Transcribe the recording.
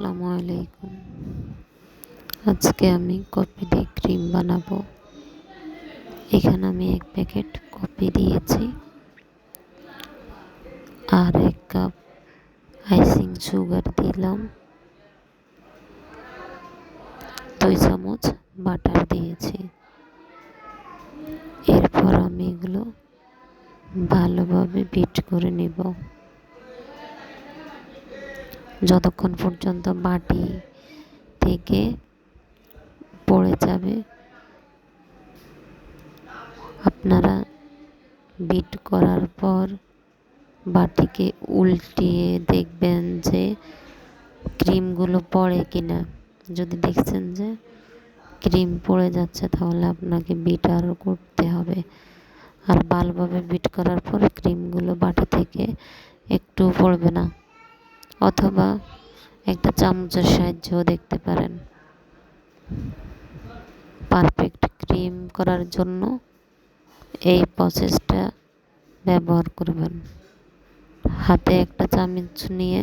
আসসালামু আলাইকুম। আজকে আমি কফি দিয়ে ক্রিম বানাবো। এখানে আমি 1 প্যাকেট কফি দিয়েছি আর 1 কাপ আইসিং সুগার দিলাম, 2 চামচ বাটার দিয়েছি। এরপর আমি এগুলো ভালোভাবে বিট করে নেব যতক্ষণ পর্যন্ত বাটি থেকে পড়ে যাবে। আপনারা বিট করার পর বাটিকে উল্টিয়ে দেখবেন যে ক্রিমগুলো পড়ে কিনা। যদি দেখছেন যে ক্রিম পড়ে যাচ্ছে তাহলে আপনাকে বিট আরও করতে হবে। আর ভালোভাবে বিট করার পর ক্রিমগুলো বাটি থেকে একটু পড়বে না, অথবা একটা চামচের সাহায্যেও দেখতে পারেন। পারফেক্ট ক্রিম করার জন্য এই প্রসেসটা ব্যবহার করবেন। হাতে একটা চামচ নিয়ে